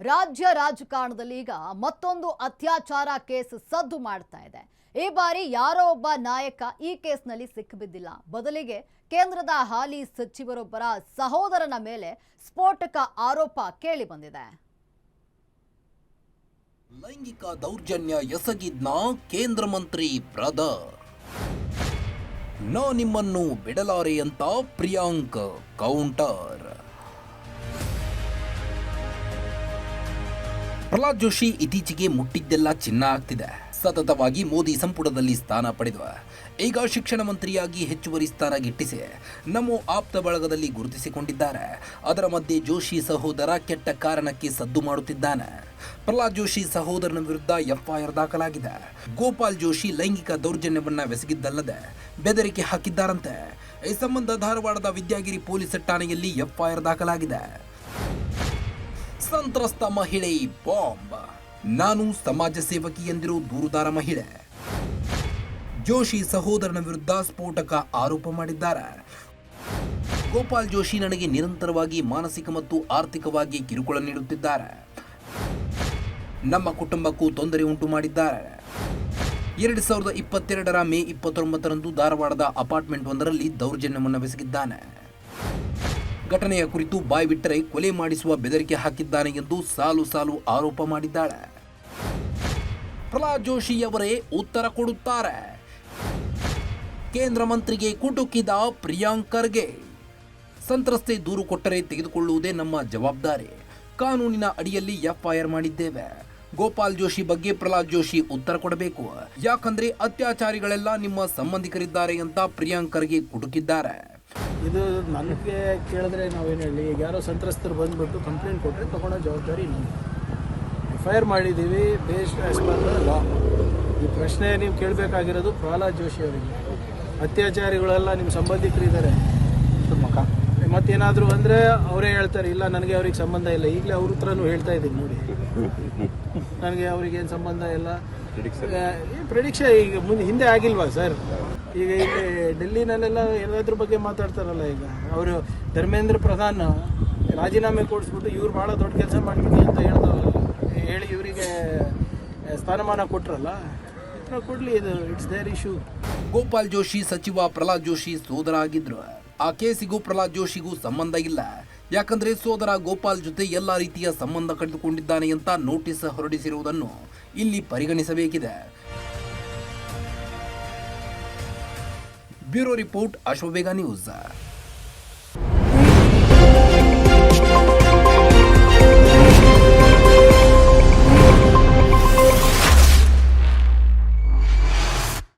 ರಾಜ್ಯ ರಾಜಕಾರಣದಲ್ಲಿ ಈಗ ಮತ್ತೊಂದು ಅತ್ಯಾಚಾರ ಕೇಸ್ ಸದ್ದು ಮಾಡ್ತಾ ಇದೆ. ಈ ಬಾರಿ ಯಾರೋ ಒಬ್ಬ ನಾಯಕ ಈ ಕೇಸ್ನಲ್ಲಿ ಸಿಕ್ಕಿಬಿದ್ದಿಲ್ಲ. ಬದಲಿಗೆ ಕೇಂದ್ರದ ಹಾಲಿ ಸಚಿವರೊಬ್ಬರ ಸಹೋದರನ ಮೇಲೆ ಸ್ಫೋಟಕ ಆರೋಪ ಕೇಳಿ ಬಂದಿದೆ. ಲೈಂಗಿಕ ದೌರ್ಜನ್ಯ ಎಸಗಿದ್ನ ಕೇಂದ್ರ ಮಂತ್ರಿ ಬ್ರದರ್. ನಾ ನಿಮ್ಮನ್ನು ಬಿಡಲಾರೆ ಅಂತ ಪ್ರಿಯಾಂಕ್ ಕೌಂಟರ್. ಪ್ರಹ್ಲಾದ್ ಜೋಶಿ ಇತ್ತೀಚೆಗೆ ಮುಟ್ಟಿದ್ದೆಲ್ಲ ಚಿನ್ನ ಆಗ್ತಿದೆ. ಸತತವಾಗಿ ಮೋದಿ ಸಂಪುಟದಲ್ಲಿ ಸ್ಥಾನ ಪಡೆದ ಈಗ ಶಿಕ್ಷಣ ಮಂತ್ರಿಯಾಗಿ ಹೆಚ್ಚುವರಿ ಸ್ಥಾನ ಗಿಟ್ಟಿಸಿ ನಮ್ಮ ಆಪ್ತ ಬಳಗದಲ್ಲಿ ಗುರುತಿಸಿಕೊಂಡಿದ್ದಾರೆ. ಅದರ ಮಧ್ಯೆ ಜೋಶಿ ಸಹೋದರ ಕೆಟ್ಟ ಕಾರಣಕ್ಕೆ ಸದ್ದು ಮಾಡುತ್ತಿದ್ದಾನೆ. ಪ್ರಹ್ಲಾದ್ ಜೋಶಿ ಸಹೋದರನ ವಿರುದ್ಧ ಎಫ್ಐಆರ್ ದಾಖಲಾಗಿದೆ. ಗೋಪಾಲ್ ಜೋಶಿ ಲೈಂಗಿಕ ದೌರ್ಜನ್ಯವನ್ನ ಬೆಸಗಿದ್ದಲ್ಲದೆ ಬೆದರಿಕೆ ಹಾಕಿದ್ದಾರಂತೆ. ಈ ಸಂಬಂಧ ಧಾರವಾಡದ ವಿದ್ಯಾಗಿರಿ ಪೊಲೀಸ್ ಠಾಣೆಯಲ್ಲಿ ಎಫ್ಐಆರ್ ದಾಖಲಾಗಿದೆ. ಸಂತ್ರಸ್ತ ಮಹಿಳೆ ಬಾಂಬ್. ನಾನು ಸಮಾಜ ಸೇವಕಿ ಎಂದಿರೋ ದೂರುದಾರ ಮಹಿಳೆ ಜೋಶಿ ಸಹೋದರನ ವಿರುದ್ಧ ಸ್ಫೋಟಕ ಆರೋಪ ಮಾಡಿದ್ದಾರೆ. ಗೋಪಾಲ್ ಜೋಶಿ ನನಗೆ ನಿರಂತರವಾಗಿ ಮಾನಸಿಕ ಮತ್ತು ಆರ್ಥಿಕವಾಗಿ ಕಿರುಕುಳ ನೀಡುತ್ತಿದ್ದಾರೆ. ನಮ್ಮ ಕುಟುಂಬಕ್ಕೂ ತೊಂದರೆ ಉಂಟು ಮಾಡಿದ್ದಾರೆ. 2022 ಮೇ 29ರಂದು ಧಾರವಾಡದ ಅಪಾರ್ಟ್ಮೆಂಟ್ ಒಂದರಲ್ಲಿ ದೌರ್ಜನ್ಯವನ್ನು ಬೆಸಗಿದ್ದಾನೆ. ಘಟನೆಯ ಕುರಿತು ಬಾಯ್ಬಿಟ್ಟರೆ ಕೊಲೆ ಮಾಡಿಸುವ ಬೆದರಿಕೆ ಹಾಕಿದ್ದಾನೆ ಎಂದು ಸಾಲು ಸಾಲು ಆರೋಪ ಮಾಡಿದ್ದಾಳೆ. ಪ್ರಹ್ಲಾದ್ ಜೋಶಿ ಅವರೇ ಉತ್ತರ ಕೊಡುತ್ತಾರೆ. ಕೇಂದ್ರ ಮಂತ್ರಿಗೆ ಕುಟುಕಿದ ಪ್ರಿಯಾಂಕ್ ಖರ್ಗೆ. ಸಂತ್ರಸ್ತೆ ದೂರು ಕೊಟ್ಟರೆ ತೆಗೆದುಕೊಳ್ಳುವುದೇ ನಮ್ಮ ಜವಾಬ್ದಾರಿ. ಕಾನೂನಿನ ಅಡಿಯಲ್ಲಿ ಎಫ್ಐಆರ್ ಮಾಡಿದ್ದೇವೆ. ಗೋಪಾಲ್ ಜೋಶಿ ಬಗ್ಗೆ ಪ್ರಹ್ಲಾದ್ ಜೋಶಿ ಉತ್ತರ ಕೊಡಬೇಕು. ಯಾಕಂದ್ರೆ ಅತ್ಯಾಚಾರಿಗಳೆಲ್ಲ ನಿಮ್ಮ ಸಂಬಂಧಿಕರಿದ್ದಾರೆ ಅಂತ ಪ್ರಿಯಾಂಕ್ ಖರ್ಗೆ ಕುಟುಕಿದ್ದಾರೆ. ಇದು ನನಗೆ ಕೇಳಿದ್ರೆ ನಾವೇನು ಹೇಳಿ, ಈಗ ಯಾರೋ ಸಂತ್ರಸ್ತರು ಬಂದುಬಿಟ್ಟು ಕಂಪ್ಲೇಂಟ್ ಕೊಟ್ಟರೆ ತೊಗೊಳ್ಳೋ ಜವಾಬ್ದಾರಿ ನಮ್ಮದು. ಎಫ್ಐಆರ್ ಮಾಡಿದ್ದೀವಿ based as per the law. ಈ ಪ್ರಶ್ನೆ ನೀವು ಕೇಳಬೇಕಾಗಿರೋದು ಪ್ರಹ್ಲಾದ್ ಜೋಶಿ ಅವರಿಗೆ. ಅತ್ಯಾಚಾರಿಗಳೆಲ್ಲ ನಿಮ್ಮ ಸಂಬಂಧಿಕರಿದ್ದಾರೆ ಮತ್ತೇನಾದರೂ ಅಂದರೆ ಅವರೇ ಹೇಳ್ತಾರೆ ಇಲ್ಲ ನನಗೆ ಅವ್ರಿಗೆ ಸಂಬಂಧ ಇಲ್ಲ. ಈಗಲೇ ಅವ್ರ ಹತ್ರನೂ ಹೇಳ್ತಾ ಇದ್ದೀನಿ ನೋಡಿ, ನನಗೆ ಅವ್ರಿಗೇನು ಸಂಬಂಧ ಇಲ್ಲ. ಪ್ರೆಡಿಕ್ಷನ್ ಈಗ ಹಿಂದೆ ಆಗಿಲ್ವಾ ಸರ್? ಈಗ ಇಲ್ಲಿ ಡೆಲ್ಲಿನಲ್ಲೆಲ್ಲ ಎಲ್ಲದ್ರ ಬಗ್ಗೆ ಮಾತಾಡ್ತಾರಲ್ಲ. ಈಗ ಅವರು ಧರ್ಮೇಂದ್ರ ಪ್ರಧಾನ್ ರಾಜೀನಾಮೆ ಕೊಡಿಸ್ಬಿಟ್ಟು ಇವ್ರು ಭಾಳ ದೊಡ್ಡ ಕೆಲಸ ಮಾಡ್ತೀನಿ ಅಂತ ಹೇಳಿ ಇವರಿಗೆ ಸ್ಥಾನಮಾನ ಕೊಟ್ರಲ್ಲ, ಕೊಡ್ಲಿ, ಇದು it's there issue. Gopal Joshi ಸಚಿವ ಪ್ರಹ್ಲಾದ್ ಜೋಶಿ ಸೋದರ ಆಗಿದ್ರು. ಆ ಕೇಸಿಗೂ ಪ್ರಹ್ಲಾದ್ ಜೋಶಿಗೂ ಸಂಬಂಧ ಇಲ್ಲ. ಯಾಕಂದ್ರೆ ಸೋದರ ಗೋಪಾಲ್ ಜೊತೆ ಎಲ್ಲ ರೀತಿಯ ಸಂಬಂಧ ಕಳೆದುಕೊಂಡಿದ್ದಾನೆ ಅಂತ ನೋಟಿಸ್ ಹೊರಡಿಸಿರುವುದನ್ನು ಇಲ್ಲಿ ಪರಿಗಣಿಸಬೇಕಿದೆ. Bureau report, Ashwavega news.